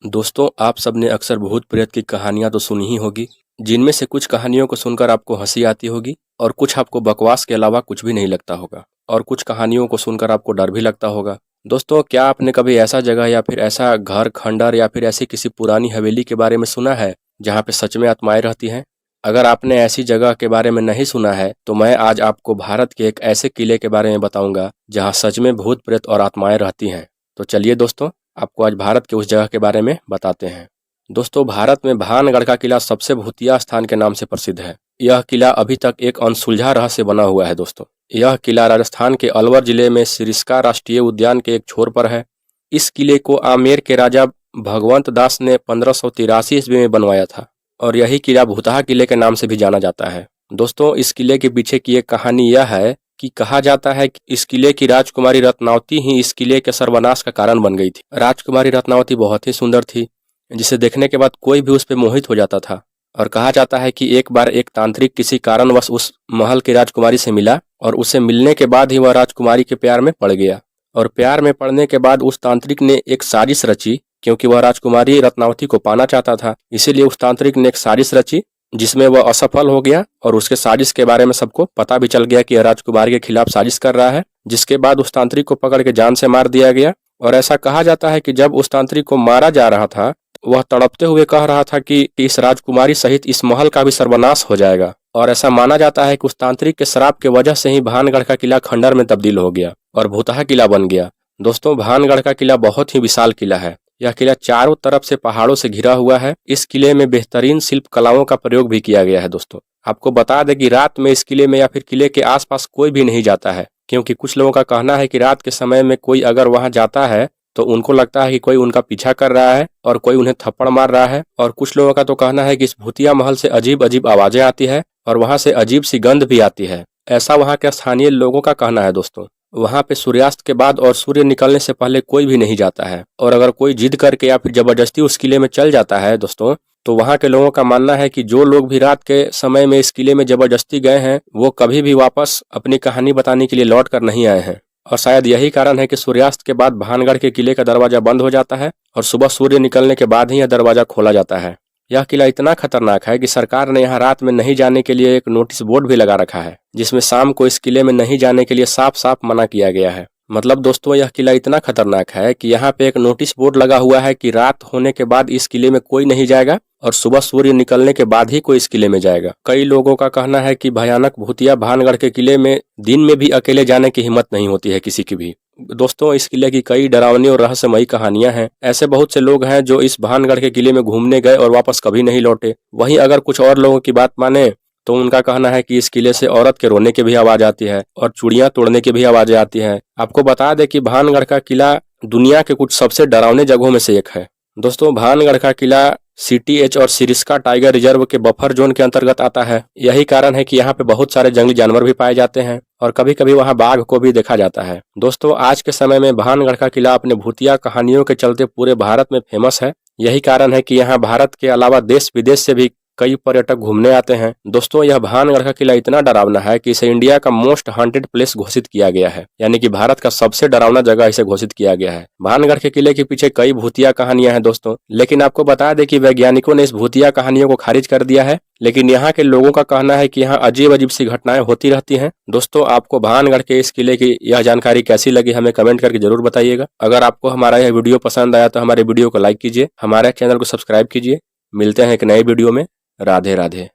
दोस्तों, आप सबने अक्सर भूत प्रेत की कहानियां तो सुनी ही होगी, जिनमें से कुछ कहानियों को सुनकर आपको हंसी आती होगी और कुछ आपको बकवास के अलावा कुछ भी नहीं लगता होगा और कुछ कहानियों को सुनकर आपको डर भी लगता होगा। दोस्तों, क्या आपने कभी ऐसा जगह या फिर ऐसा घर खंडर या फिर ऐसी किसी पुरानी हवेली के बारे में सुना है जहाँ पे सच में आत्माएं रहती हैं? अगर आपने ऐसी जगह के बारे में नहीं सुना है तो मैं आज आपको भारत के एक ऐसे किले के बारे में बताऊंगा जहाँ सच में भूत प्रेत और आत्माएं रहती हैं। तो चलिए दोस्तों, आपको आज भारत के उस जगह के बारे में बताते हैं। दोस्तों, भारत में भानगढ़ का किला सबसे भूतिया स्थान के नाम से प्रसिद्ध है। यह किला अभी तक एक अनसुलझा रहस्य बना हुआ है। दोस्तों, यह किला राजस्थान के अलवर जिले में सिरिस्का राष्ट्रीय उद्यान के एक छोर पर है। इस किले को आमेर के राजा भगवंत दास ने 1583 ईस्वी में बनवाया था और यही किला भूतहा किले के नाम से भी जाना जाता है। दोस्तों, इस किले के पीछे की एक कहानी यह है कि कहा जाता है कि इस किले की राजकुमारी रत्नावती ही इस किले के सर्वनाश का कारण बन गई थी। राजकुमारी रत्नावती बहुत ही सुंदर थी, जिसे देखने के बाद कोई भी उस पर मोहित हो जाता था। और कहा जाता है कि एक बार एक तांत्रिक किसी कारणवश उस महल की राजकुमारी से मिला और उसे मिलने के बाद ही वह राजकुमारी के प्यार में पड़ गया। और प्यार में पड़ने के बाद उस तांत्रिक ने एक साजिश रची, क्योंकि वह राजकुमारी रत्नावती को पाना चाहता था। इसीलिए उस तांत्रिक ने एक साजिश रची जिसमें वह असफल हो गया और उसके साजिश के बारे में सबको पता भी चल गया कि यह राजकुमारी के खिलाफ साजिश कर रहा है। जिसके बाद उस तांत्रिक को पकड़ के जान से मार दिया गया। और ऐसा कहा जाता है कि जब उस तांत्रिक को मारा जा रहा था, वह तड़पते हुए कह रहा था कि इस राजकुमारी सहित इस महल का भी सर्वनाश हो जाएगा। और ऐसा माना जाता है कि उस तांत्रिक के श्राप के वजह से ही भानगढ़ का किला खंडर में तब्दील हो गया और भूतहा किला बन गया। दोस्तों, भानगढ़ का किला बहुत ही विशाल किला है। यह किला चारों तरफ से पहाड़ों से घिरा हुआ है। इस किले में बेहतरीन शिल्प कलाओं का प्रयोग भी किया गया है। दोस्तों, आपको बता दें कि रात में इस किले में या फिर किले के आसपास कोई भी नहीं जाता है, क्योंकि कुछ लोगों का कहना है कि रात के समय में कोई अगर वहां जाता है तो उनको लगता है कि कोई उनका पीछा कर रहा है और कोई उन्हें थप्पड़ मार रहा है। और कुछ लोगों का तो कहना है कि इस भूतिया महल से अजीब अजीब आवाजें आती है और वहां से अजीब सी गंध भी आती है। ऐसा वहां के स्थानीय लोगों का कहना है। दोस्तों, वहां पे सूर्यास्त के बाद और सूर्य निकलने से पहले कोई भी नहीं जाता है। और अगर कोई जिद करके या फिर जबरदस्ती उस किले में चल जाता है दोस्तों, तो वहां के लोगों का मानना है कि जो लोग भी रात के समय में इस किले में जबरदस्ती गए हैं, वो कभी भी वापस अपनी कहानी बताने के लिए लौट कर नहीं आए हैं। और शायद यही कारण है कि सूर्यास्त के बाद भानगढ़ के किले का दरवाजा बंद हो जाता है और सुबह सूर्य निकलने के बाद ही यह दरवाजा खोला जाता है। यह किला इतना खतरनाक है कि सरकार ने यहाँ रात में नहीं जाने के लिए एक नोटिस बोर्ड भी लगा रखा है, जिसमें शाम को इस किले में नहीं जाने के लिए साफ साफ मना किया गया है। मतलब दोस्तों, यह किला इतना खतरनाक है कि यहाँ पे एक नोटिस बोर्ड लगा हुआ है कि रात होने के बाद इस किले में कोई नहीं जाएगा और सुबह सूर्य निकलने के बाद ही कोई इस किले में जाएगा। कई लोगों का कहना है कि भयानक भूतिया भानगढ़ के किले में दिन में भी अकेले जाने की हिम्मत नहीं होती है किसी की भी। दोस्तों, इस किले की कई डरावनी और रहस्यमयी कहानियां हैं। ऐसे बहुत से लोग हैं जो इस भानगढ़ के किले में घूमने गए और वापस कभी नहीं लौटे। वहीं अगर कुछ और लोगों की बात माने तो उनका कहना है कि इस किले से औरत के रोने की भी आवाज आती है और चूड़ियां तोड़ने की भी आवाजें आती हैं। आपको बता दें कि भानगढ़ का किला दुनिया के कुछ सबसे डरावने जगहों में से एक है। दोस्तों, भानगढ़ का किला CTH और सिरिस्का टाइगर रिजर्व के बफर जोन के अंतर्गत आता है। यही कारण है कि यहाँ पे बहुत सारे जंगली जानवर भी पाए जाते हैं और कभी कभी वहाँ बाघ को भी देखा जाता है। दोस्तों, आज के समय में भानगढ़ का किला अपने भूतिया कहानियों के चलते पूरे भारत में फेमस है। यही कारण है कि यहाँ भारत के अलावा देश विदेश से भी कई पर्यटक घूमने आते हैं। दोस्तों, यह भानगढ़ का किला इतना डरावना है कि इसे इंडिया का मोस्ट हॉन्टेड प्लेस घोषित किया गया है, यानी कि भारत का सबसे डरावना जगह इसे घोषित किया गया है। भानगढ़ के किले के पीछे कई भूतिया कहानियां हैं दोस्तों, लेकिन आपको बता दें कि वैज्ञानिकों ने इस भूतिया कहानियों को खारिज कर दिया है। लेकिन यहाँ के लोगों का कहना है कि यहाँ अजीब अजीब सी घटनाएं होती रहती हैं। दोस्तों, आपको भानगढ़ के इस किले की यह जानकारी कैसी लगी हमें कमेंट करके जरूर बताइएगा। अगर आपको हमारा यह वीडियो पसंद आया तो हमारे वीडियो को लाइक कीजिए, हमारे चैनल को सब्सक्राइब कीजिए। मिलते हैं एक नए वीडियो में। राधे राधे।